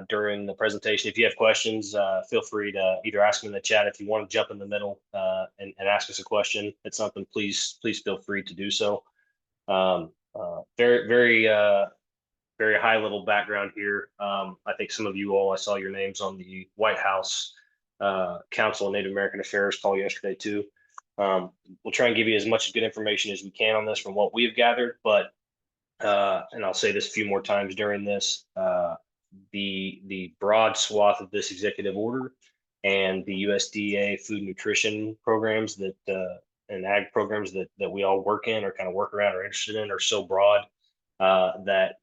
during the presentation. If you have questions, feel free to either ask them in the chat. If you want to jump in the middle and ask us a question at something, please feel free to do so. Very high level background here. I think some of you all, I saw your names on the White House Council on Native American Affairs call yesterday too. We'll try and give you as much good information as we can on this from what we've gathered, but and I'll say this a few more times during this, the broad swath of this executive order and the USDA food nutrition programs that and ag programs that we all work in or kind of work around or interested in are so broad that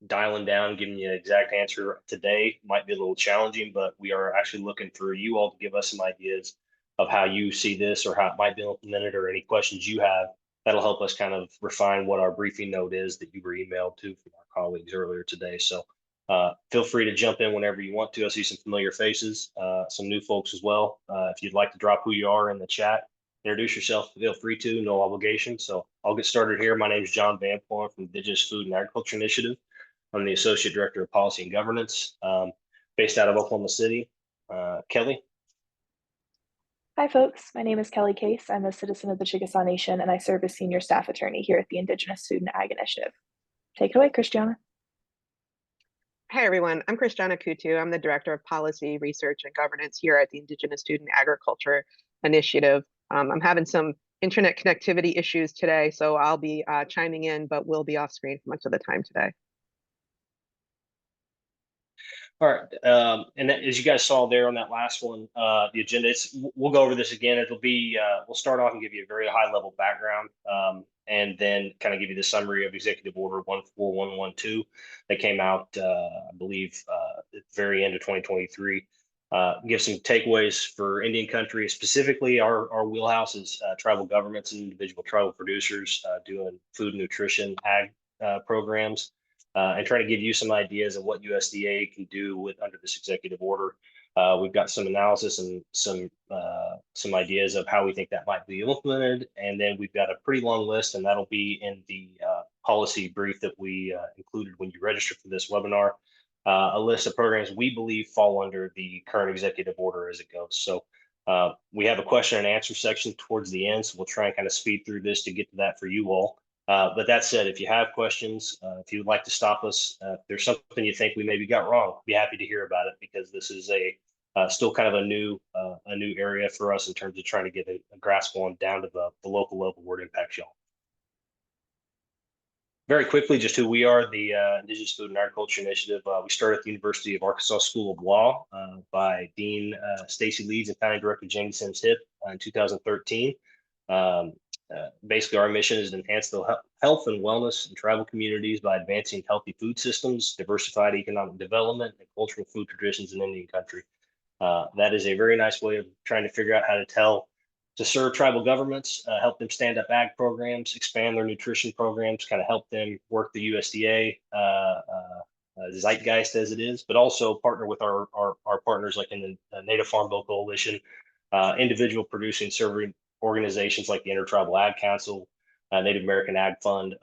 dialing down, giving you an exact answer today might be a little challenging, but we are actually looking for you all to give us some ideas of how you see this or how it might be implemented or any questions you have. That'll help us kind of refine what our briefing note is that you were emailed to from our colleagues earlier today. So feel free to jump in whenever you want to. I see some familiar faces, some new folks as well. If you'd like to drop who you are in the chat, introduce yourself, feel free to, no obligation. So I'll get started here. My name is John Van Poren from the Indigenous Food and Agriculture Initiative. I'm the Associate Director of Policy and Governance, based out of Oklahoma City. Kelly? Hi, folks. My name is Kelly Case. I'm a citizen of the Chickasaw Nation, and I serve as Senior Staff Attorney here at the Indigenous Food and Ag Initiative. Take it away, Christiana. Hi, everyone. I'm Christiana Kutu. I'm the Director of Policy, Research, and Governance here at the Indigenous Food and Agriculture Initiative. I'm having some internet connectivity issues today, so I'll be chiming in, but will be off screen for much of the time today. All right, and as you guys saw there on that last one, the agenda, we'll go over this again. It'll be, we'll start off and give you a very high level background, and then kind of give you the summary of Executive Order 14112 that came out, I believe, at the very end of 2023. Give some takeaways for Indian country, specifically our wheelhouse is tribal governments and individual tribal producers doing food and nutrition ag programs. And try to give you some ideas of what USDA can do under this executive order. We've got some analysis and some ideas of how we think that might be implemented, and then we've got a pretty long list, and that'll be in the policy brief that we included when you registered for this webinar. A list of programs we believe fall under the current executive order as it goes. So we have a question and answer section towards the end, so we'll try and kind of speed through this to get to that for you all. But that said, if you have questions, if you would like to stop us, if there's something you think we maybe got wrong, be happy to hear about it, because this is still kind of a new area for us in terms of trying to get a grasp on down to the local level where it impacts y'all. Very quickly, just who we are, the Indigenous Food and Agriculture Initiative. We started at the University of Arkansas School of Law by Dean Stacy Leeds and Founding Director Jamie Sims Hipp in 2013. Basically, our mission is to enhance the health and wellness in tribal communities by advancing healthy food systems, diversified economic development, and cultural food traditions in Indian country. That is a very nice way of trying to figure out how to serve tribal governments, help them stand up ag programs, expand their nutrition programs, kind of help them work the USDA zeitgeist as it is, but also partner with our partners like in the Native Farm Bill Coalition, individual producing serving organizations like the Intertribal Ag Council, Native American Ag Fund,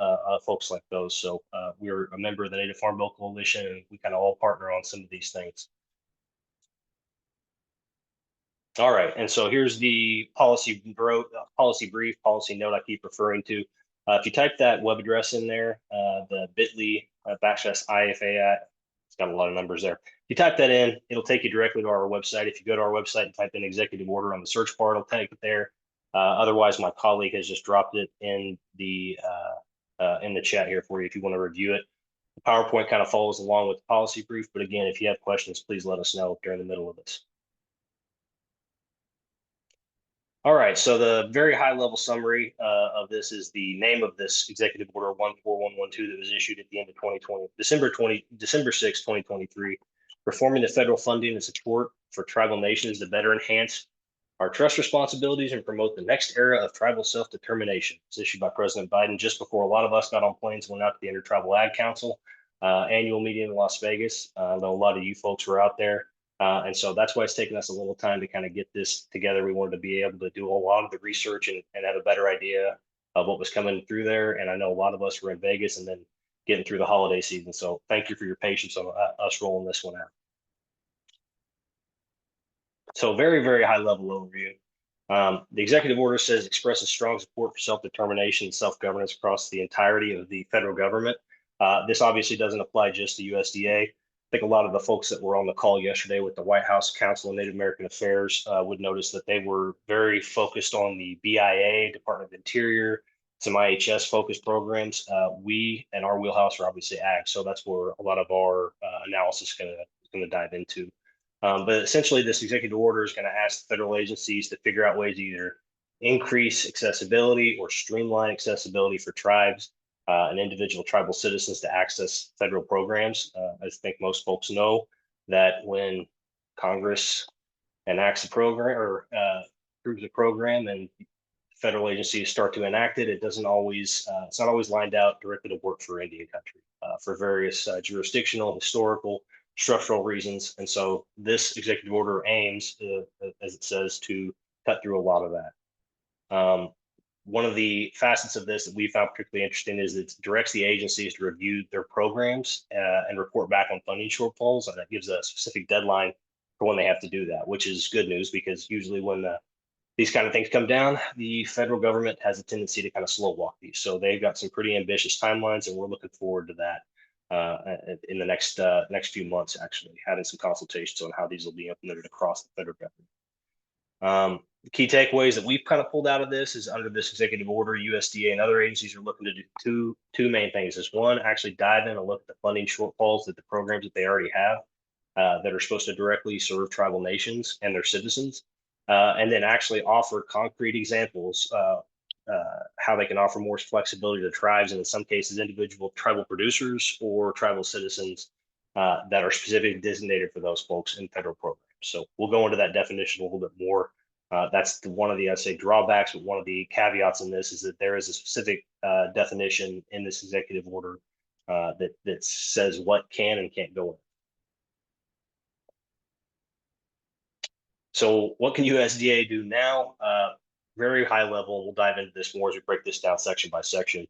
folks like those. So we're a member of the Native Farm Bill Coalition, and we kind of all partner on some of these things. All right, and so here's the policy brief, policy note I keep referring to. If you type that web address in there, the bit.ly /IFA, it's got a lot of numbers there. If you type that in, it'll take you directly to our website. If you go to our website and type in executive order on the search bar, it'll take it there. Otherwise, my colleague has just dropped it in the chat here for you if you want to review it. The PowerPoint kind of follows along with the policy brief, but again, if you have questions, please let us know during the middle of this. All right, so the very high level summary of this is the name of this executive order 14112 that was issued at the end of December 6, 2023, reforming the federal funding and support for tribal nations to better enhance our trust responsibilities and promote the next era of tribal self-determination. It's issued by President Biden just before a lot of us got on planes and went out to the Intertribal Ag Council annual meeting in Las Vegas. I know a lot of you folks were out there. And so that's why it's taken us a little time to kind of get this together. We wanted to be able to do a lot of the research and have a better idea of what was coming through there. And I know a lot of us were in Vegas and then getting through the holiday season. So thank you for your patience on us rolling this one out. So very, very high level overview. The executive order says expresses strong support for self-determination and self-governance across the entirety of the federal government. This obviously doesn't apply just to USDA. I think a lot of the folks that were on the call yesterday with the White House Council on Native American Affairs would notice that they were very focused on the BIA, Department of Interior, some IHS focused programs. We and our wheelhouse are obviously ag, so that's where a lot of our analysis is going to dive into. But essentially, this executive order is going to ask federal agencies to figure out ways to either increase accessibility or streamline accessibility for tribes and individual tribal citizens to access federal programs. I think most folks know that when Congress enacts a program or approves a program and federal agencies start to enact it, it doesn't always, it's not always lined out directly to work for Indian country for various jurisdictional, historical, structural reasons. And so this executive order aims, as it says, to cut through a lot of that. One of the facets of this that we found particularly interesting is it directs the agencies to review their programs and report back on funding shortfalls. And that gives a specific deadline for when they have to do that, which is good news because usually when these kind of things come down, the federal government has a tendency to kind of slow walk these. So they've got some pretty ambitious timelines, and we're looking forward to that in the next few months, actually, having some consultations on how these will be implemented across the federal government. The key takeaways that we've kind of pulled out of this is under this executive order, USDA and other agencies are looking to do two main things. Is one, actually dive in and look at the funding shortfalls that the programs that they already have that are supposed to directly serve tribal nations and their citizens. And then actually offer concrete examples how they can offer more flexibility to tribes and in some cases individual tribal producers or tribal citizens that are specifically designated for those folks in federal programs. So we'll go into that definition a little bit more. That's one of the, I'd say, drawbacks, but one of the caveats in this is that there is a specific definition in this executive order that says what can and can't go in. So what can USDA do now? Very high level, and we'll dive into this more as we break this down section by section.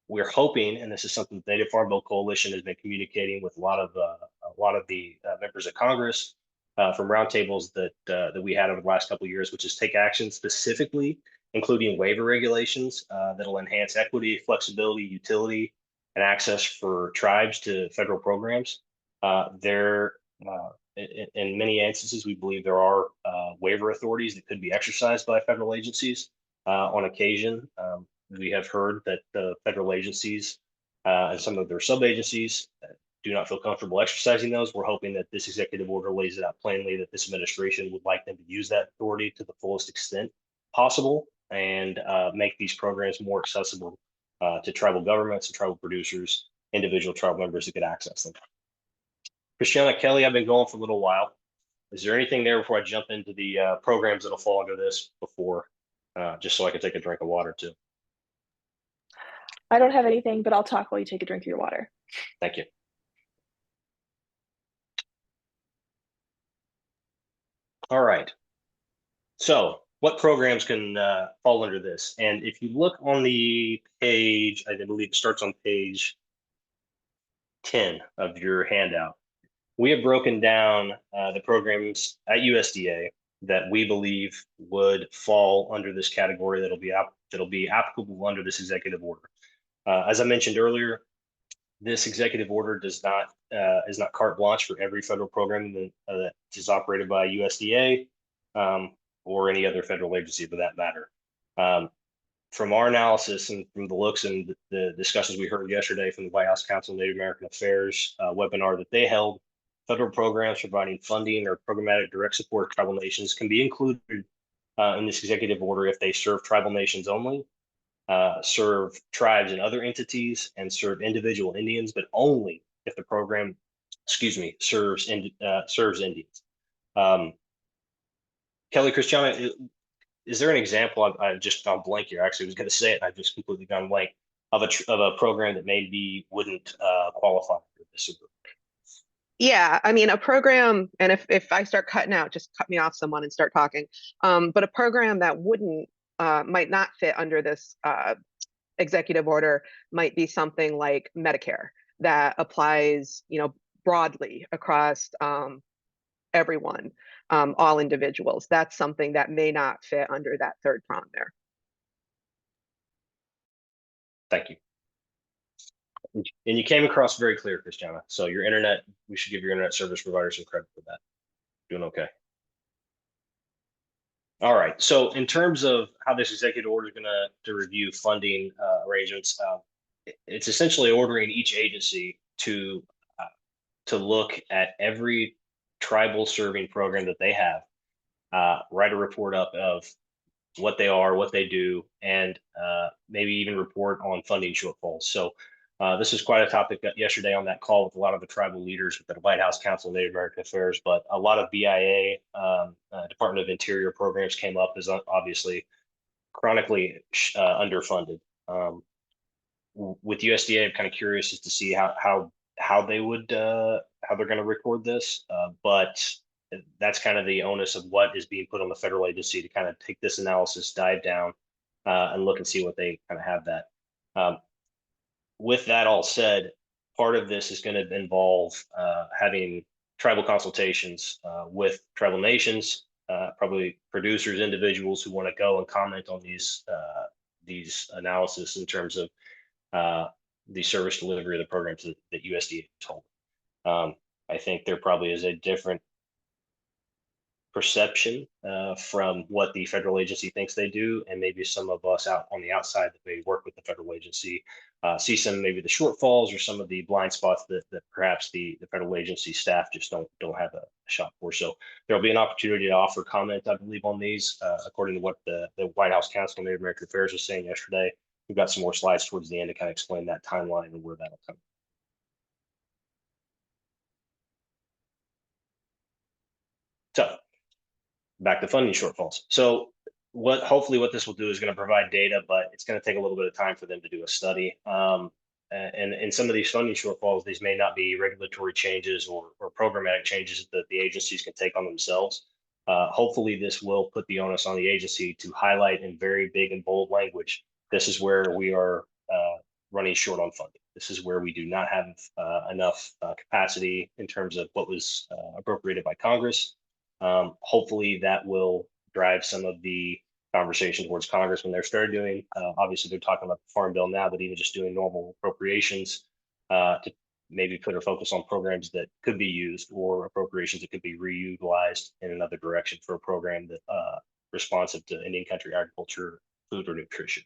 We're hoping, and this is something the Native Farm Bill Coalition has been communicating with a lot of the members of Congress from roundtables that we had over the last couple of years, which is take action specifically, including waiver regulations that'll enhance equity, flexibility, utility, and access for tribes to federal programs. In many instances, we believe there are waiver authorities that could be exercised by federal agencies on occasion. We have heard that the federal agencies and some of their sub-agencies do not feel comfortable exercising those. We're hoping that this executive order lays it out plainly that this administration would like them to use that authority to the fullest extent possible and make these programs more accessible to tribal governments and tribal producers, individual tribal members that could access them. Christiana, Kelly, I've been going for a little while. Is there anything there before I jump into the programs that'll fall under this before, just so I can take a drink of water too? I don't have anything, but I'll talk while you take a drink of your water. Thank you. All right. So what programs can fall under this? And if you look on the page, I believe it starts on page 10 of your handout. We have broken down the programs at USDA that we believe would fall under this category that'll be applicable under this executive order. As I mentioned earlier, this executive order is not carte blanche for every federal program that is operated by USDA or any other federal agency for that matter. From our analysis and from the looks and the discussions we heard yesterday from the White House Council on Native American Affairs webinar that they held, federal programs providing funding or programmatic direct support to tribal nations can be included in this executive order if they serve tribal nations only, serve tribes and other entities, and serve individual Indians, but only if the program, serves Indians. Kelly, Christiana, is there an example? I've just gone blank here. Actually, I was going to say it, and I've just completely gone blank of a program that maybe wouldn't qualify for this. Yeah, I mean, a program, and if I start cutting out, just cut me off someone and start talking. But a program that wouldn't might not fit under this executive order might be something like Medicare that applies, broadly across everyone, all individuals. That's something that may not fit under that third prong there. Thank you. And you came across very clear, Christiana. So your internet, we should give your internet service provider some credit for that. Doing okay. All right. So in terms of how this executive order is going to review funding arrangements, it's essentially ordering each agency to look at every tribal serving program that they have, write a report up of what they are, what they do, and maybe even report on funding shortfalls. So this is quite a topic yesterday on that call with a lot of the tribal leaders with the White House Council of Native American Affairs, but a lot of BIA, Department of Interior programs came up as obviously chronically underfunded. With USDA, I'm kind of curious as to see how they would how they're going to record this, but that's kind of the onus of what is being put on the federal agency to kind of take this analysis, dive down, and look and see what they kind of have that. With that all said, part of this is going to involve having tribal consultations with tribal nations, probably producers, individuals who want to go and comment on these analysis in terms of the service delivery of the programs that USDA told. I think there probably is a different perception from what the federal agency thinks they do, and maybe some of us out on the outside that may work with the federal agency see some maybe the shortfalls or some of the blind spots that perhaps the federal agency staff just don't have a shot for. So there'll be an opportunity to offer comment, I believe, on these, according to what the White House Council of Native American Affairs was saying yesterday. We've got some more slides towards the end to kind of explain that timeline and where that'll come. So back to funding shortfalls. So hopefully what this will do is going to provide data, but it's going to take a little bit of time for them to do a study. And in some of these funding shortfalls, these may not be regulatory changes or programmatic changes that the agencies can take on themselves. Hopefully this will put the onus on the agency to highlight in very big and bold language, this is where we are running short on funding. This is where we do not have enough capacity in terms of what was appropriated by Congress. Hopefully that will drive some of the conversation towards Congress when they're started doing. Obviously, they're talking about the Farm Bill now, but even just doing normal appropriations to maybe put a focus on programs that could be used or appropriations that could be reutilized in another direction for a program that responsive to Indian country agriculture, food, or nutrition.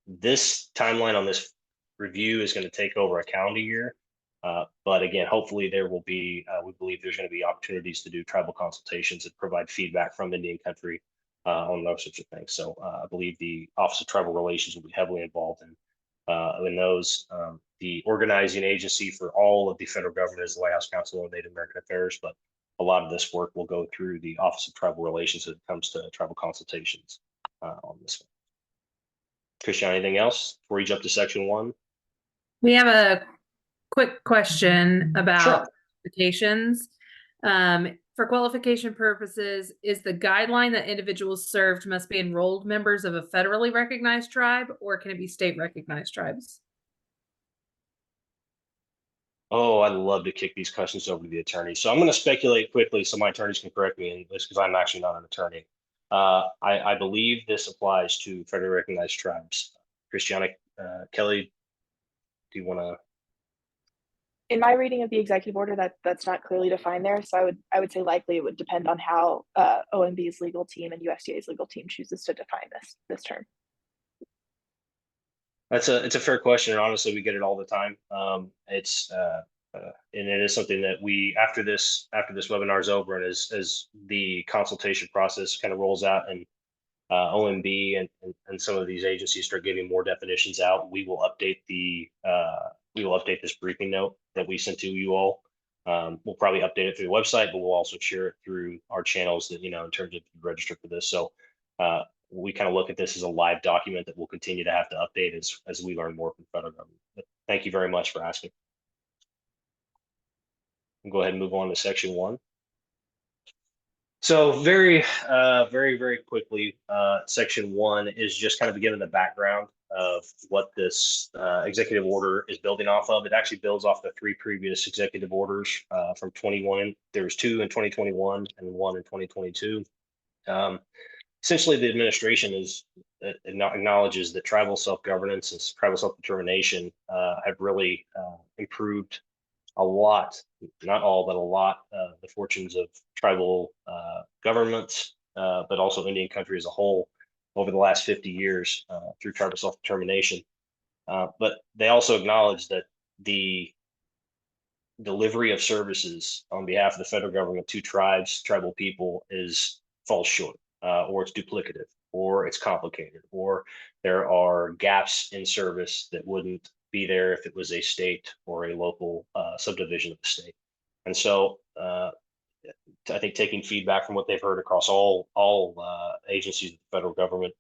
This timeline on this review is going to take over a calendar year. But again, hopefully there will be, we believe there's going to be opportunities to do tribal consultations and provide feedback from Indian country on those sorts of things. So I believe the Office of Tribal Relations will be heavily involved in those. The organizing agency for all of the federal government is the White House Council on Native American Affairs, but a lot of this work will go through the Office of Tribal Relations as it comes to tribal consultations on this one. Christian, anything else before you jump to section 1? We have a quick question about Sure. qualifications. For qualification purposes, is the guideline that individuals served must be enrolled members of a federally recognized tribe, or can it be state recognized tribes? Oh, I'd love to kick these questions over to the attorney. So I'm going to speculate quickly so my attorneys can correct me in this because I'm actually not an attorney. I believe this applies to federally recognized tribes. Christiana, Kelly, do you want to? In my reading of the executive order, that's not clearly defined there. So I would say likely it would depend on how OMB's legal team and USDA's legal team chooses to define this term. It's a fair question, and honestly, we get it all the time. And it is something that we after this webinar is over and as the consultation process kind of rolls out and OMB and some of these agencies start giving more definitions out, we will update this briefing note that we sent to you all. We'll probably update it through the website, but we'll also share it through our channels that, in terms of register for this. So we kind of look at this as a live document that we'll continue to have to update as we learn more from the federal government. But thank you very much for asking. We'll go ahead and move on to section 1. So very quickly, section 1 is just kind of giving the background of what this executive order is building off of. It actually builds off the 3 previous executive orders from 21. There was 2 in 2021 and 1 in 2022. Essentially, the administration acknowledges that tribal self-governance and tribal self-determination have really improved a lot, not all, but a lot, the fortunes of tribal governments, but also Indian country as a whole over the last 50 years through tribal self-determination. But they also acknowledge that the delivery of services on behalf of the federal government to tribes, tribal people falls short, or it's duplicative, or it's complicated, or there are gaps in service that wouldn't be there if it was a state or a local subdivision of the state. And so I think taking feedback from what they've heard across all agencies of the federal government,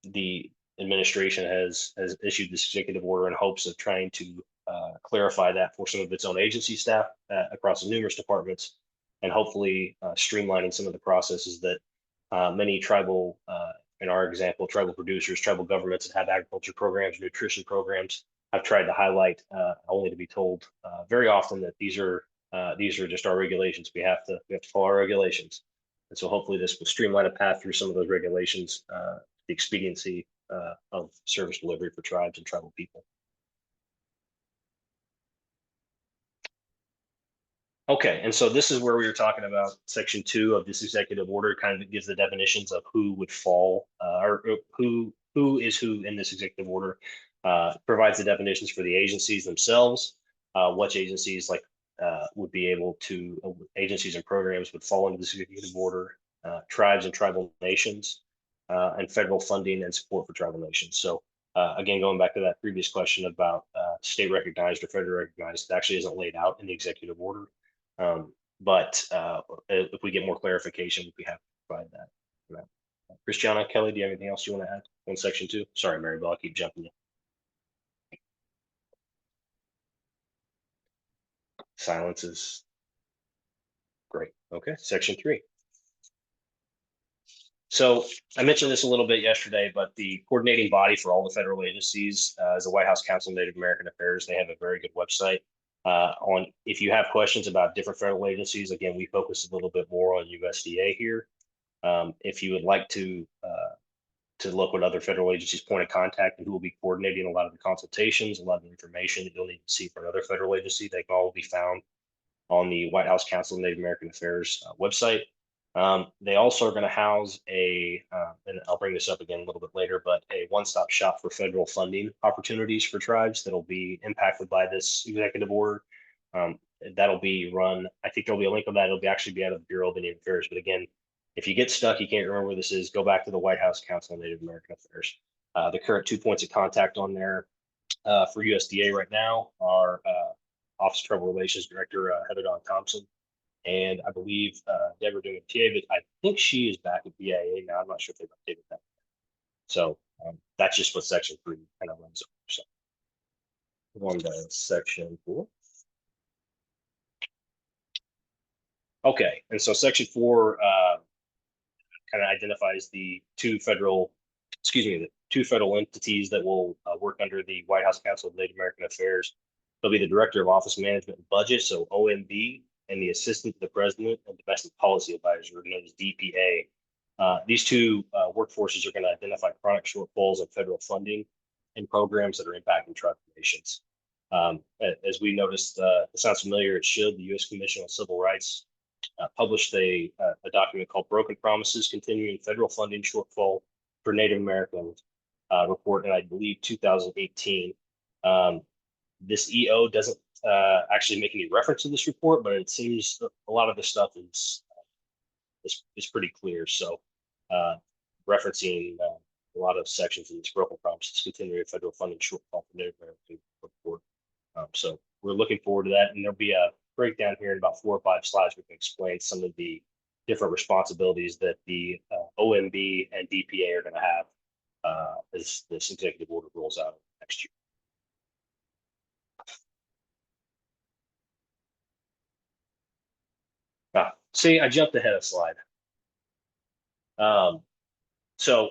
the administration has issued this executive order in hopes of trying to clarify that for some of its own agency staff across the numerous departments, and hopefully streamlining some of the processes that many tribal, in our example, tribal producers, tribal governments that have agriculture programs, nutrition programs, have tried to highlight, only to be told very often that these are just our regulations. We have to follow our regulations. And so hopefully this will streamline a path through some of those regulations, the expediency of service delivery for tribes and tribal people. Okay, and so this is where we were talking about section 2 of this executive order. Kind of gives the definitions of who would fall, or who is who in this executive order. Provides the definitions for the agencies themselves, which agencies would be able to, agencies and programs would fall into this executive order, tribes and tribal nations, and federal funding and support for tribal nations. So again, going back to that previous question about state recognized or federal recognized, it actually isn't laid out in the executive order. But if we get more clarification, we have to provide that. Christiana, Kelly, do you have anything else you want to add on section 2? Sorry, Mary Bell, I keep jumping in. Silence is great. Okay, section 3. So I mentioned this a little bit yesterday, but the coordinating body for all the federal agencies is the White House Council of Native American Affairs. They have a very good website. If you have questions about different federal agencies, again, we focus a little bit more on USDA here. If you would like to look at other federal agencies' point of contact and who will be coordinating a lot of the consultations, a lot of the information that you'll need to see for another federal agency, they can all be found on the White House Council of Native American Affairs website. They also are going to house and I'll bring this up again a little bit later, but a one-stop shop for federal funding opportunities for tribes that'll be impacted by this executive order. That'll be run, I think there'll be a link on that. It'll actually be out of the Bureau of Indian Affairs. But again, if you get stuck, you can't remember where this is, go back to the White House Council of Native American Affairs. The current 2 points of contact on there for USDA right now are Office of Tribal Relations Director Heather Dawn Thompson, and I believe Deborah doing TA, but I think she is back at BIA now. I'm not sure if they've updated that. So that's just what section 3 kind of runs over. So on to section 4. Okay, and so section 4 kind of identifies the two federal entities that will work under the White House Council of Native American Affairs. They'll be the Director of Office Management and Budget, so OMB, and the Assistant to the President and Domestic Policy Advisor, known as DPA. These two workforces are going to identify chronic shortfalls in federal funding and programs that are impacting tribal nations. As we noticed, it sounds familiar, it should. The U.S. Commission on Civil Rights published a document called Broken Promises, Continuing Federal Funding Shortfall for Native Americans report in, I believe, 2018. This EO doesn't actually make any reference to this report, but it seems a lot of the stuff is pretty clear. So referencing a lot of sections in this Broken Promises, Continuing Federal Funding Shortfall for Native American report. So we're looking forward to that, and there'll be a breakdown here in about 4 or 5 slides. We can explain some of the different responsibilities that the OMB and DPA are going to have as this executive order rolls out next year. See, I jumped ahead of slide. So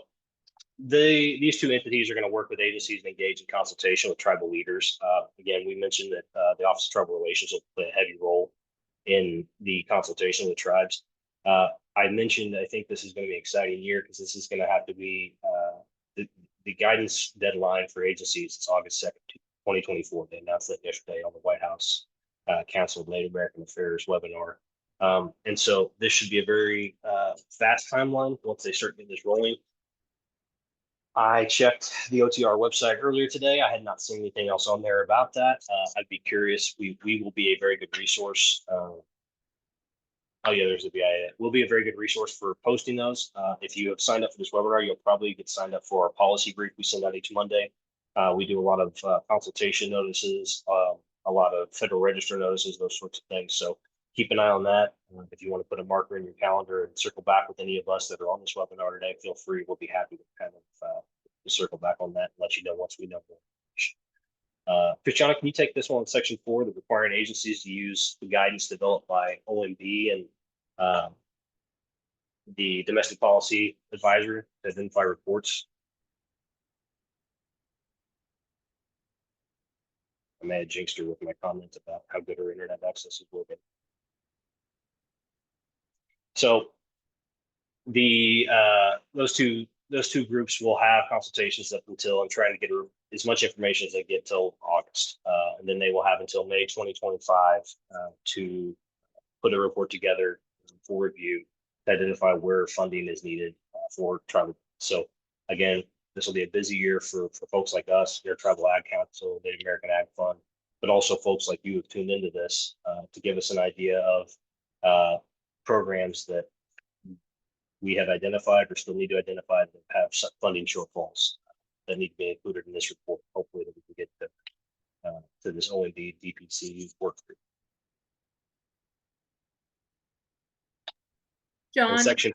these two entities are going to work with agencies and engage in consultation with tribal leaders. Again, we mentioned that the Office of Tribal Relations will play a heavy role in the consultation with tribes. I mentioned I think this is going to be an exciting year because this is going to have to be the guidance deadline for agencies. It's August 2nd, 2024. They announced that yesterday on the White House Council of Native American Affairs webinar. And so this should be a very fast timeline once they start getting this rolling. I checked the OTR website earlier today. I had not seen anything else on there about that. I'd be curious. We will be a very good resource. Oh yeah, there's the BIA. We'll be a very good resource for posting those. If you have signed up for this webinar, you'll probably get signed up for our policy brief we send out each Monday. We do a lot of consultation notices, a lot of Federal Register notices, those sorts of things. So keep an eye on that. If you want to put a marker in your calendar and circle back with any of us that are on this webinar today, feel free. We'll be happy to kind of circle back on that and let you know once we know more information. Christiana, can you take this one, section 4, the requiring agencies to use the guidance developed by OMB and the Domestic Policy Advisor to identify reports? I may have jinxed her with my comments about how good her internet access is working. So the those two groups will have consultations up until I'm trying to get as much information as they get till August, and then they will have until May 2025 to put a report together for review to identify where funding is needed for tribal. So again, this will be a busy year for folks like us, your Tribal Ag Council, Native American Ag Fund, but also folks like you have tuned into this to give us an idea of programs that we have identified or still need to identify that have funding shortfalls that need to be included in this report. Hopefully that we can get to this OMB DPC work group. John, Section.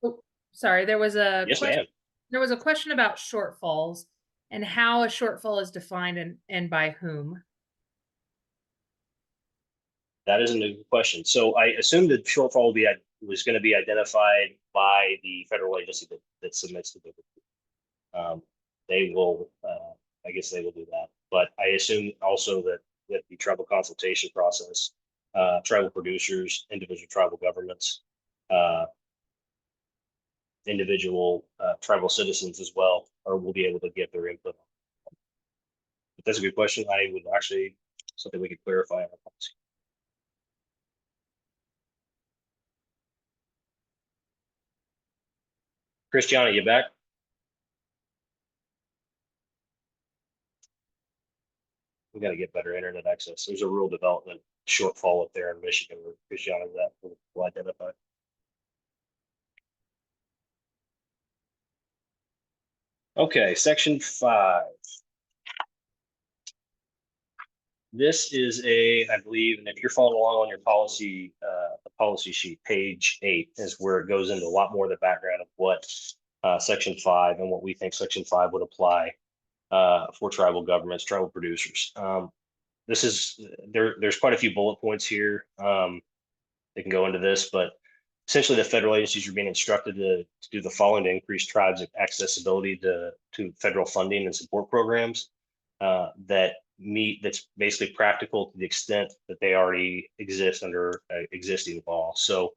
oh, sorry, there was a Yes, question. ma'am. There was a question about shortfalls and how a shortfall is defined and by whom. That is a good question. So I assume that shortfall was going to be identified by the federal agency that submits the bid. They will, I guess they will do that. But I assume also that the tribal consultation process, tribal producers, individual tribal governments, individual tribal citizens as well, or will be able to give their input. But that's a good question. I would actually something we could clarify in our policy. Christiana, you back? We got to get better internet access. There's a rural development shortfall up there in Michigan where Christiana that will identify. Okay, section 5. This is I believe, and if you're following along on your policy, the policy sheet, page 8 is where it goes into a lot more of the background of what section 5 and what we think section 5 would apply for tribal governments, tribal producers. This is there's quite a few bullet points here. They can go into this, but essentially the federal agencies are being instructed to do the following to increase tribes' accessibility to federal funding and support programs that's basically practical to the extent that they already exist under existing law. So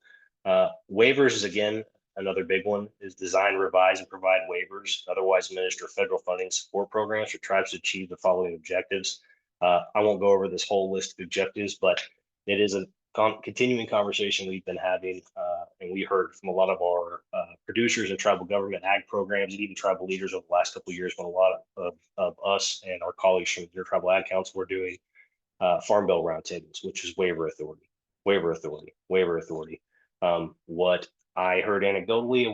waivers is, again, another big one, is design, revise, and provide waivers, otherwise administer federal funding support programs for tribes to achieve the following objectives. I won't go over this whole list of objectives, but it is a continuing conversation we've been having, and we heard from a lot of our producers and tribal government ag programs and even tribal leaders over the last couple of years when a lot of us and our colleagues from your Tribal Ag Council were doing Farm Bill roundtables, which is waiver authority. What I heard anecdotally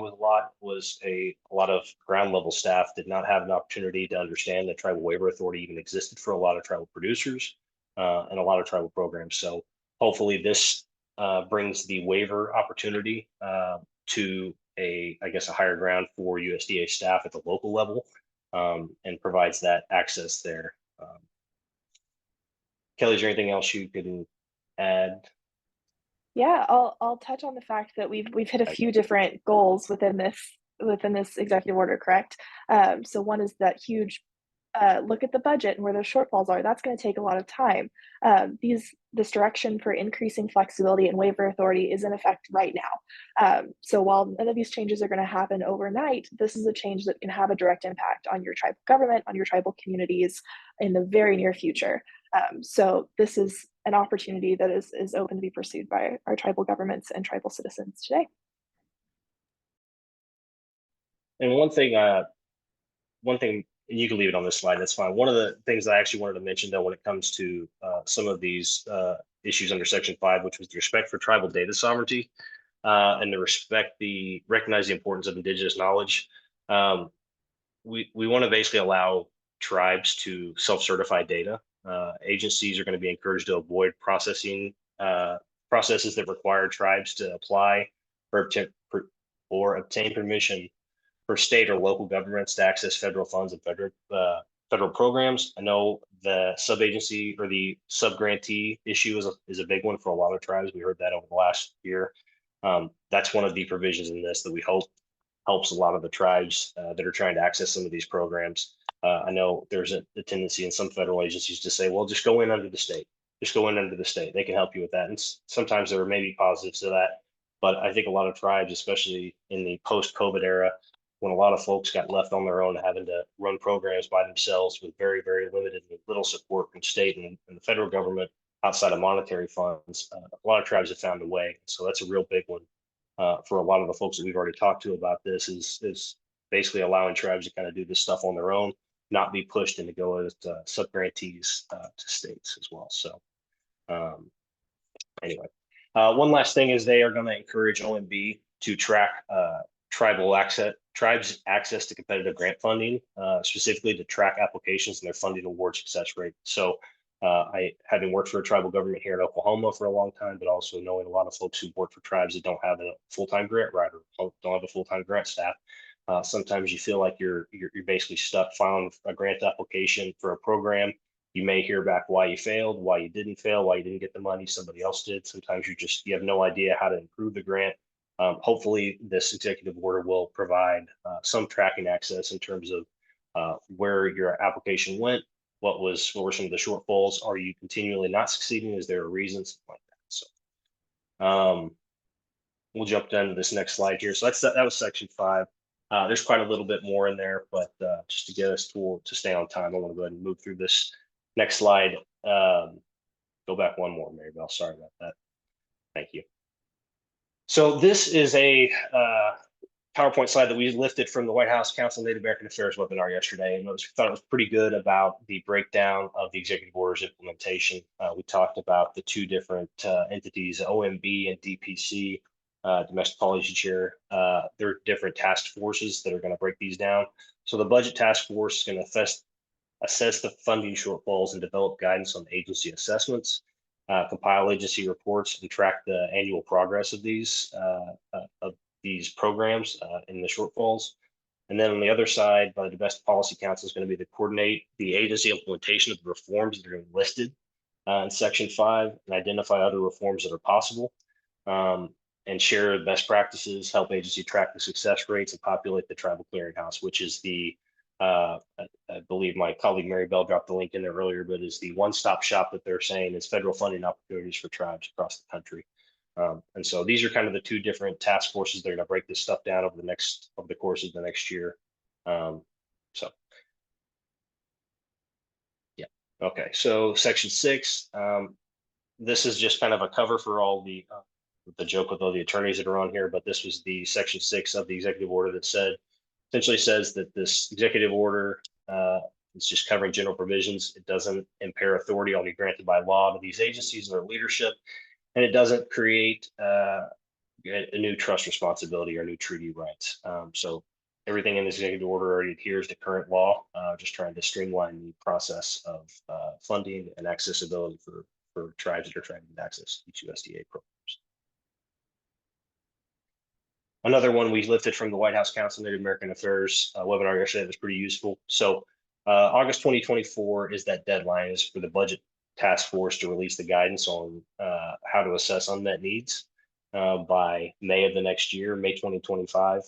was a lot of ground level staff did not have an opportunity to understand that tribal waiver authority even existed for a lot of tribal producers and a lot of tribal programs. So hopefully this brings the waiver opportunity to a higher ground for USDA staff at the local level and provides that access there. Kelly, is there anything else you can add? Yeah, I'll touch on the fact that we've hit a few different goals within this within this executive order, correct? So one is that huge look at the budget and where those shortfalls are. That's going to take a lot of time. This direction for increasing flexibility and waiver authority is in effect right now. So while none of these changes are going to happen overnight, this is a change that can have a direct impact on your tribal government, on your tribal communities in the very near future. So this is an opportunity that is open to be pursued by our tribal governments and tribal citizens today. And one thing, and you can leave it on this slide, that's fine. One of the things I actually wanted to mention, though, when it comes to some of these issues under Section 5, which was the respect for tribal data sovereignty and recognize the importance of Indigenous knowledge. We want to basically allow tribes to self-certify data. Agencies are going to be encouraged to avoid processes that require tribes to apply or obtain permission for state or local governments to access federal funds and federal programs. I know the sub-agency or the sub-grantee issue is a big one for a lot of tribes. We heard that over the last year. That's one of the provisions in this that we hope helps a lot of the tribes that are trying to access some of these programs. I know there's a tendency in some federal agencies to say, well, just go in under the state. Just go in under the state. They can help you with that. And sometimes there may be positives to that. But I think a lot of tribes, especially in the post-COVID era, when a lot of folks got left on their own, having to run programs by themselves with very, very limited and little support from state and the federal government outside of monetary funds, a lot of tribes have found a way. So that's a real big one for a lot of the folks that we've already talked to about this is basically allowing tribes to kind of do this stuff on their own, not be pushed into go as sub-grantees to states as well. So anyway, one last thing is they are going to encourage OMB to track tribes access to competitive grant funding, specifically to track applications and their funding award success rate. So having worked for a tribal government here in Oklahoma for a long time, but also knowing a lot of folks who work for tribes that don't have a full-time grant writer, don't have a full-time grant staff. Sometimes you feel like you're basically stuck filing a grant application for a program. You may hear back why you failed, why you didn't fail, why you didn't get the money, somebody else did. Sometimes you have no idea how to improve the grant. Hopefully this executive order will provide some tracking access in terms of where your application went, what were some of the shortfalls? Are you continually not succeeding? Is there a reason? Something like that. So we'll jump down to this next slide here. So that was Section 5. There's quite a little bit more in there, but just to get us to stay on time, I want to go ahead and move through this next slide. Go back one more, Mary Bell. Sorry about that. Thank you. So this is a PowerPoint slide that we lifted from the White House Council on Native American Affairs webinar yesterday, and thought it was pretty good about the breakdown of the executive orders implementation. We talked about the two different entities, OMB and DPC, Domestic Policy Chair. There are different task forces that are going to break these down. So the Budget Task Force is going to assess the funding shortfalls and develop guidance on agency assessments, compile agency reports, and track the annual progress of these programs in the shortfalls. And then on the other side, by the Domestic Policy Council is going to be to coordinate the agency implementation of the reforms that are listed in Section 5 and identify other reforms that are possible, and share best practices, help agency track the success rates, and populate the tribal clearinghouse, which is the I believe my colleague Mary Bell dropped the link in there earlier, but is the one-stop shop that they're saying is federal funding opportunities for tribes across the country. And so these are kind of the two different task forces that are going to break this stuff down over the course of the next year. So yeah, okay. So Section 6, this is just kind of a cover for all the joke with all the attorneys that are on here, but this was the Section 6 of the executive order that essentially says that this executive order is just covering general provisions. It doesn't impair authority only granted by law to these agencies and their leadership. And it doesn't create a new trust responsibility or new treaty rights. So everything in this executive order already adheres to current law, just trying to streamline the process of funding and accessibility for tribes that are trying to get access to USDA programs. Another one we lifted from the White House Council on Native American Affairs webinar yesterday that was pretty useful. So August 2024 is that deadline is for the Budget Task Force to release the guidance on how to assess unmet needs by May of the next year, May 2025.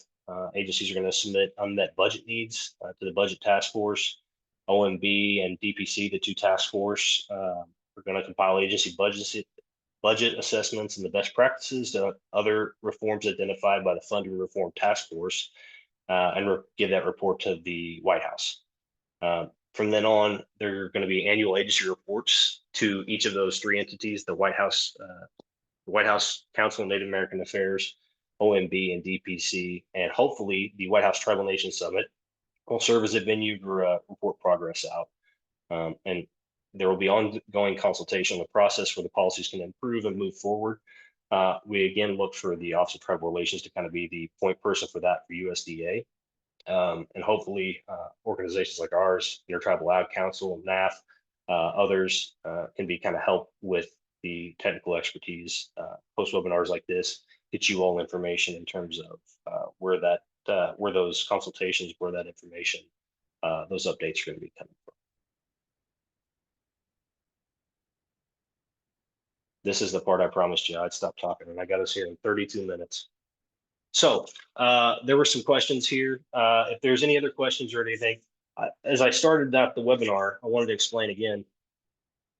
agencies are going to submit unmet budget needs to the budget task force. OMB and DPC, the two task force, are going to compile agency budget assessments and the best practices to other reforms identified by the funding reform task force, and give that report to the White House. From then on, there are going to be annual agency reports to each of those three entities: the White House Council on Native American Affairs, OMB, and DPC, and hopefully the White House Tribal Nation Summit will serve as a venue to report progress out. And there will be ongoing consultation on the process where the policies can improve and move forward. We again look for the Office of Tribal Relations to kind of be the point person for that for USDA. And hopefully organizations like ours, Intertribal Ag Council, NAF, others can be kind of help with the technical expertise. Post webinars like this get you all information in terms of where those consultations, where that information, those updates are going to be coming from. This is the part I promised you I'd stop talking, and I got us here in 32 minutes. So there were some questions here. If there's any other questions or anything, as I started out the webinar, I wanted to explain again,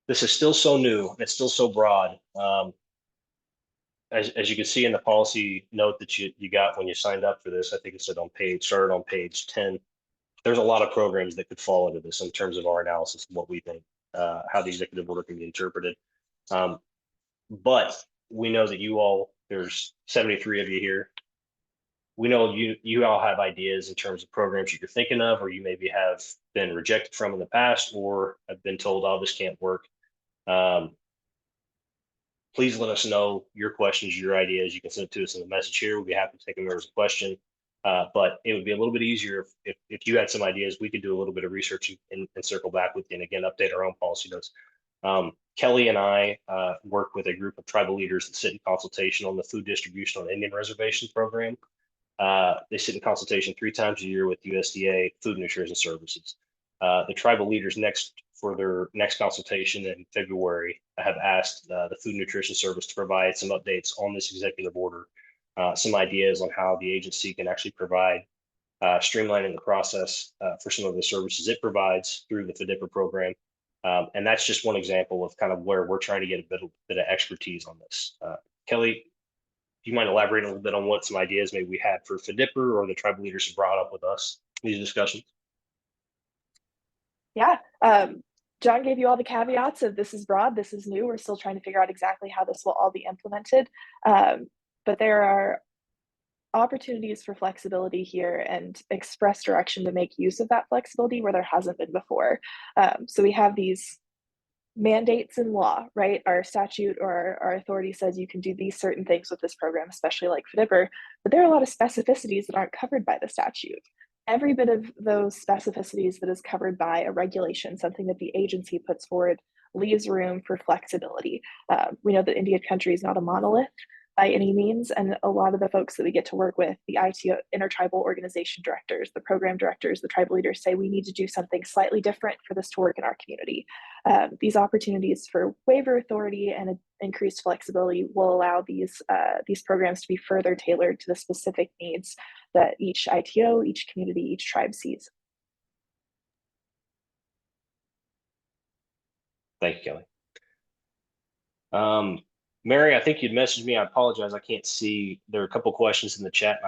this is still so new, and it's still so broad. As you can see in the policy note that you got when you signed up for this, I think it said started on page 10. There's a lot of programs that could fall into this in terms of our analysis of what we think, how the executive order can be interpreted. But we know that there's 73 of you here. We know you all have ideas in terms of programs you're thinking of, or you maybe have been rejected from in the past, or have been told, oh, this can't work. Please let us know your questions, your ideas. You can send it to us in the message here. We'll be happy to take them as a question. But it would be a little bit easier if you had some ideas. We could do a little bit of research and circle back with you, and again, update our own policy notes. Kelly and I work with a group of tribal leaders that sit in consultation on the food distribution on Indian reservation program. They sit in consultation 3 times a year with USDA Food and Nutrition Services. The tribal leaders for their next consultation in February have asked the Food and Nutrition Service to provide some updates on this executive order, some ideas on how the agency can actually provide streamlining the process for some of the services it provides through the FDIPA program. And that's just one example of kind of where we're trying to get a bit of expertise on this. Kelly, do you mind elaborating a little bit on what some ideas maybe we had for FDIPA or the tribal leaders have brought up with us in these discussions? Yeah. John gave you all the caveats of this is broad, this is new. We're still trying to figure out exactly how this will all be implemented. But there are opportunities for flexibility here and express direction to make use of that flexibility where there hasn't been before. So we have these mandates in law, right? Our statute or our authority says you can do these certain things with this program, especially like FDIPA, but there are a lot of specificities that aren't covered by the statute. Every bit of those specificities that is covered by a regulation, something that the agency puts forward, leaves room for flexibility. We know that Indian country is not a monolith by any means, and a lot of the folks that we get to work with, the ITO, intertribal organization directors, the program directors, the tribal leaders say we need to do something slightly different for this to work in our community. These opportunities for waiver authority and increased flexibility will allow these programs to be further tailored to the specific needs that each ITO, each community, each tribe sees. Thank you, Kelly. Mary, I think you'd messaged me. I apologize. I can't see. There are a couple questions in the chat.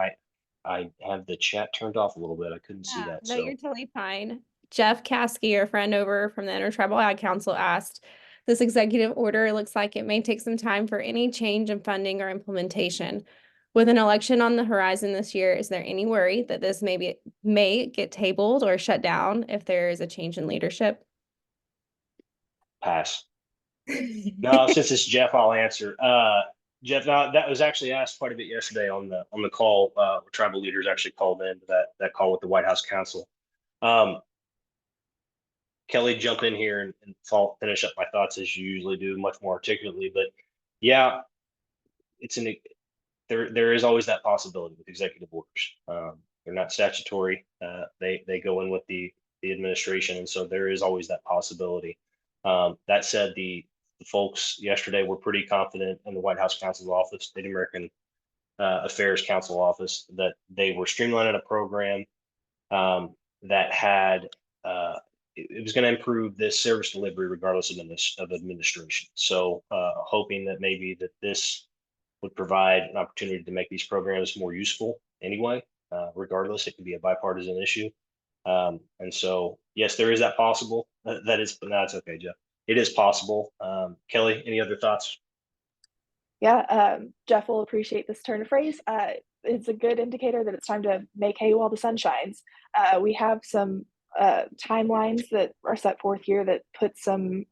I have the chat turned off a little bit. I couldn't see that. No, you're totally fine. Jeff Caskey, our friend over from the Intertribal Ag Council, asked, this executive order looks like it may take some time for any change in funding or implementation. With an election on the horizon this year, is there any worry that this may get tabled or shut down if there is a change in leadership? Pass. No, since it's Jeff, I'll answer. Jeff, no, that was actually asked quite a bit yesterday on the call. Tribal leaders actually called in to that call with the White House Council. Kelly, jump in here and finish up my thoughts as you usually do, much more articulately. But yeah, there is always that possibility with executive orders. They're not statutory. They go in with the administration, and so there is always that possibility. That said, the folks yesterday were pretty confident in the White House Counsel's office, Native American Affairs Council office that they were streamlining a program that had it was going to improve this service delivery regardless of administration. So hoping that maybe that this would provide an opportunity to make these programs more useful anyway, regardless. It could be a bipartisan issue. And so, yes, there is that possible. That is, no, it's okay, Jeff. It is possible. Kelly, any other thoughts? Yeah, Jeff will appreciate this turn of phrase. It's a good indicator that it's time to make hay while the sun shines. We have some timelines that are set forth here that put some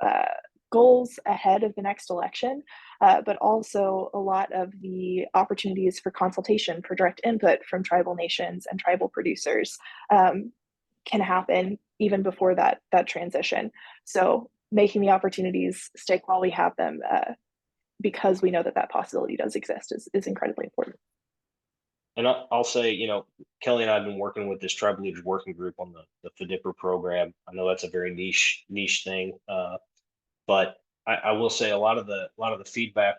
goals ahead of the next election, but also a lot of the opportunities for consultation, for direct input from tribal nations and tribal producers can happen even before that transition. So making the opportunities stick while we have them, because we know that that possibility does exist, is incredibly important. And I'll say, you know, Kelly and I have been working with this tribal leaders working group on the FDIPR program. I know that's a very niche thing, but I will say a lot of the feedback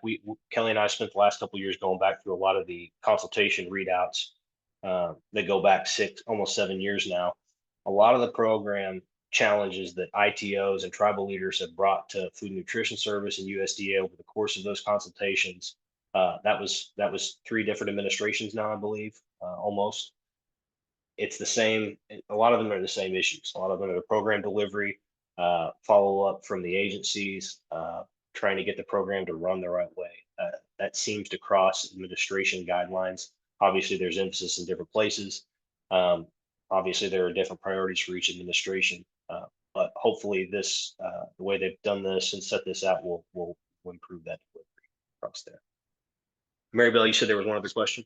Kelly and I spent the last couple of years going back through a lot of the consultation readouts that go back almost 7 years now. A lot of the program challenges that ITOs and tribal leaders have brought to Food and Nutrition Service and USDA over the course of those consultations. That was 3 different administrations now, I believe, almost. It's the same. A lot of them are the same issues. A lot of them are the program delivery, follow up from the agencies, trying to get the program to run the right way. That seems to cross administration guidelines. Obviously, there's emphasis in different places. Obviously, there are different priorities for each administration, but hopefully, the way they've done this and set this out will improve that delivery across there. Maribel, you said there was one other question.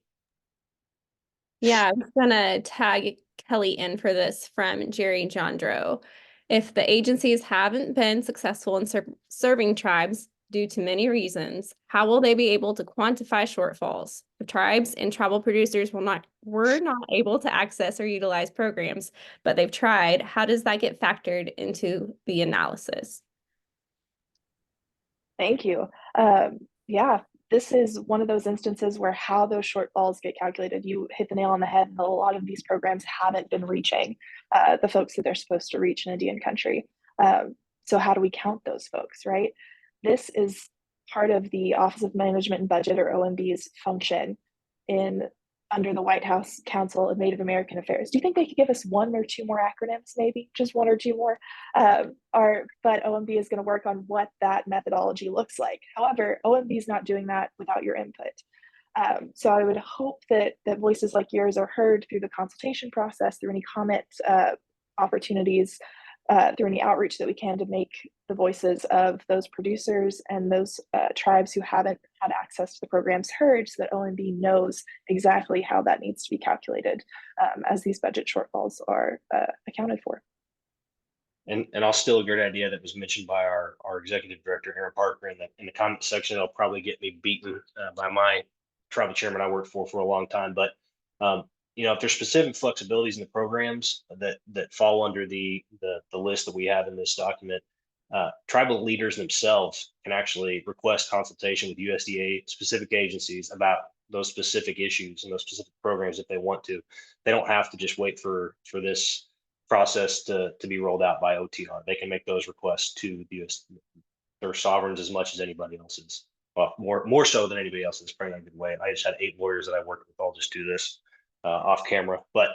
Yeah, I'm gonna tag Kelly in for this from Jerry Jandro. If the agencies haven't been successful in serving tribes due to many reasons, how will they be able to quantify shortfalls? The tribes and tribal producers were not able to access or utilize programs, but they've tried. How does that get factored into the analysis? Thank you. Yeah, this is one of those instances where how those shortfalls get calculated, you hit the nail on the head. A lot of these programs haven't been reaching the folks that they're supposed to reach in Indian country. So how do we count those folks, right? This is part of the Office of Management and Budget, or OMB's function under the White House Council of Native American Affairs. Do you think they could give us 1 or 2 more acronyms, maybe just 1 or 2 more? But OMB is going to work on what that methodology looks like. However, OMB is not doing that without your input. So I would hope that voices like yours are heard through the consultation process, through any comment opportunities, through any outreach that we can to make the voices of those producers and those tribes who haven't had access to the programs heard, so that OMB knows exactly how that needs to be calculated as these budget shortfalls are accounted for. And I'll steal a great idea that was mentioned by our executive director, Aaron Parker, in the comment section. It'll probably get me beaten by my tribal chairman I worked for a long time. But you know, if there's specific flexibilities in the programs that fall under the list that we have in this document, tribal leaders themselves can actually request consultation with USDA specific agencies about those specific issues and those specific programs if they want to. They don't have to just wait for this process to be rolled out by OTR. They can make those requests to the US. They're sovereigns as much as anybody else is. Well, more so than anybody else is, probably not a good way. I just had 8 lawyers that I worked with. I'll just do this off camera. But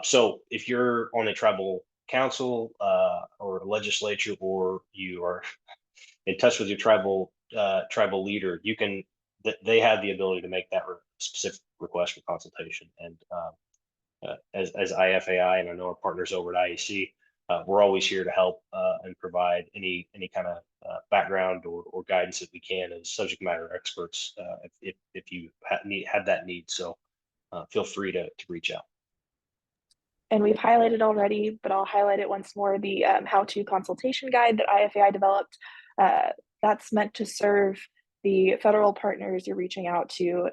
so if you're on a tribal council or a legislature, or you are in touch with your tribal leader, they have the ability to make that specific request for consultation. And as IFAI, and I know our partners over at IEC, we're always here to help and provide any kind of background or guidance that we can as subject matter experts if you have that need. So feel free to reach out. And we've highlighted already, but I'll highlight it once more, the how-to consultation guide that IFAI developed. That's meant to serve the federal partners you're reaching out to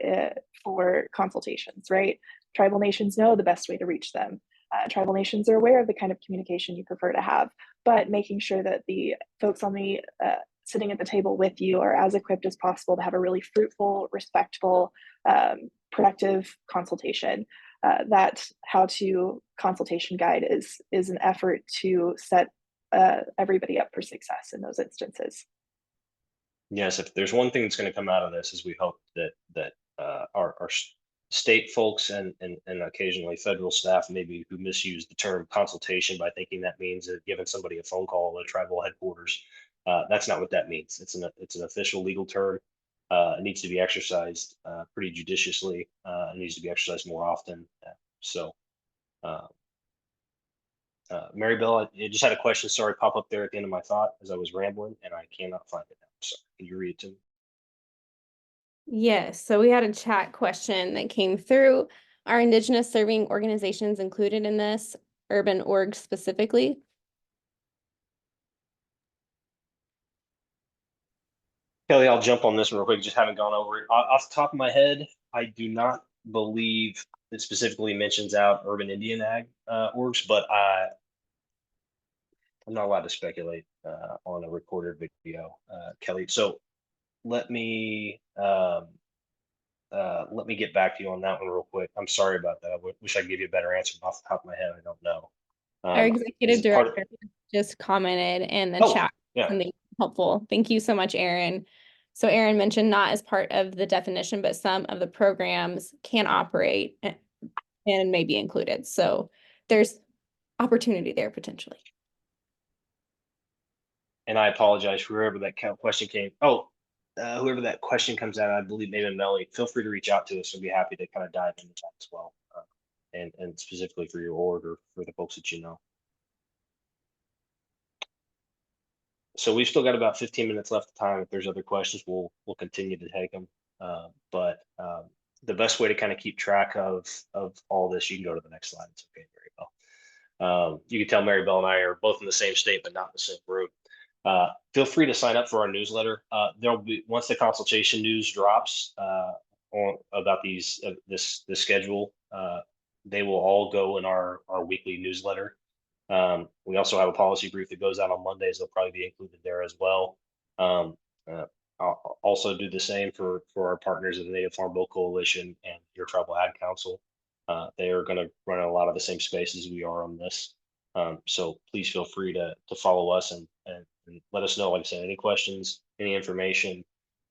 for consultations, right? Tribal nations know the best way to reach them. Tribal nations are aware of the kind of communication you prefer to have, but making sure that the folks on the sitting at the table with you are as equipped as possible to have a really fruitful, respectful, productive consultation. That how to consultation guide is an effort to set everybody up for success in those instances. Yes, if there's one thing that's going to come out of this, is we hope that our state folks and occasionally federal staff maybe who misuse the term consultation by thinking that means giving somebody a phone call at tribal headquarters. That's not what that means. It's an official legal term. It needs to be exercised pretty judiciously. It needs to be exercised more often. So, Mary Bell, I just had a question. Sorry, pop up there at the end of my thought as I was rambling, and I cannot find it now. So, can you read it to me? Yes, so we had a chat question that came through. Are Indigenous serving organizations included in this, urban org specifically? Kelly, I'll jump on this one real quick. Just haven't gone over it. Off the top of my head, I do not believe it specifically mentions out urban Indian ag orgs, but I'm not allowed to speculate on a recorded video, Kelly. So let me get back to you on that one real quick. I'm sorry about that. I wish I could give you a better answer off the top of my head. I don't know. Our executive director just commented in the chat. Yeah. Something helpful. Thank you so much, Aaron. So Aaron mentioned not as part of the definition, but some of the programs can operate and may be included. So there's opportunity there potentially. And I apologize for whoever that question came. Whoever that question comes out, I believe maybe Melly, feel free to reach out to us. We'll be happy to kind of dive into that as well. And specifically for your org or for the folks that you know. So we've still got about 15 minutes left of time. If there's other questions, we'll continue to take them. But the best way to kind of keep track of all this, you can go to the next slide. It's okay, Mary Bell. You can tell Mary Bell and I are both in the same state, but not in the same group. Feel free to sign up for our newsletter. There'll be, once the consultation news drops about this schedule, they will all go in our weekly newsletter. We also have a policy brief that goes out on Mondays. They'll probably be included there as well. I'll also do the same for our partners at the Native Farm Bill Coalition and your Tribal Ag Council. They are going to run a lot of the same spaces we are on this. So please feel free to follow us and let us know, like I said, any questions, any information,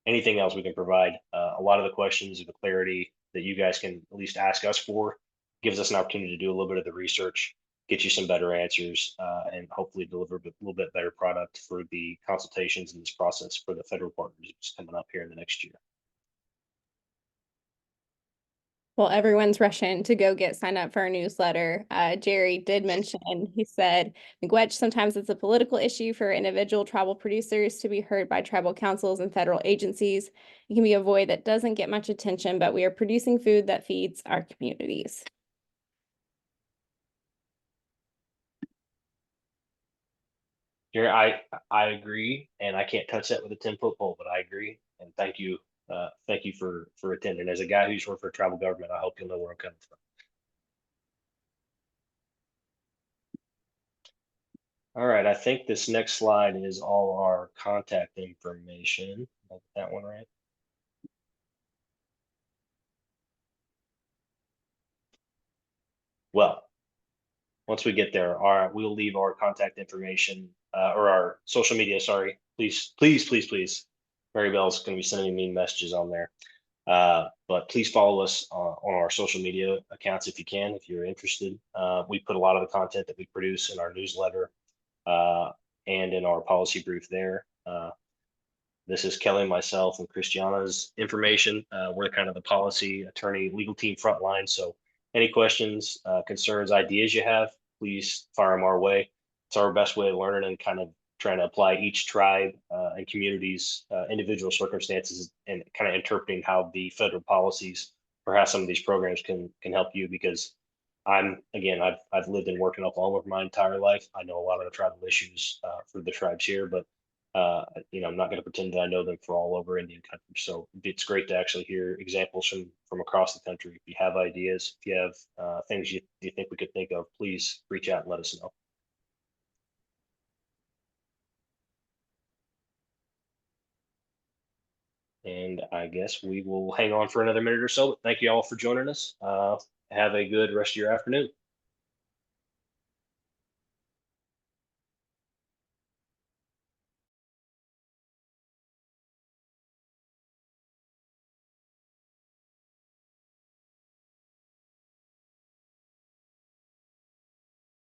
anything else we can provide. A lot of the questions, the clarity that you guys can at least ask us for gives us an opportunity to do a little bit of the research, get you some better answers, and hopefully deliver a little bit better product for the consultations in this process for the federal partners coming up here in the next year. Well, everyone's rushing to go get signed up for our newsletter. Jerry did mention, he said, Miigwech, sometimes it's a political issue for individual tribal producers to be heard by tribal councils and federal agencies. It can be a void that doesn't get much attention, but we are producing food that feeds our communities. Jerry, I agree, and I can't touch that with a 10-foot pole, but I agree, and thank you for attending. As a guy who's worked for tribal government, I hope you'll know where I'm coming from. All right, I think this next slide is all our contact information. That one right? Well, once we get there, we'll leave our contact information or our social media. Sorry, please. Mary Bell's going to be sending me messages on there. But please follow us on our social media accounts if you can, if you're interested. We put a lot of the content that we produce in our newsletter and in our policy brief there. This is Kelly, myself, and Christiana's information. We're kind of the policy, attorney, legal team frontline. So any questions, concerns, ideas you have, please fire them our way. It's our best way of learning and kind of trying to apply each tribe and community's individual circumstances and kind of interpreting how the federal policies or how some of these programs can help you. Because I've lived and worked in Oklahoma for my entire life. I know a lot of the tribal issues for the tribes here, but I'm not going to pretend that I know them for all over Indian country. So it's great to actually hear examples from across the country. If you have ideas, if you have things you think we could think of, please reach out and let us know. And I guess we will hang on for another minute or so. But thank you all for joining us. Have a good rest of your afternoon.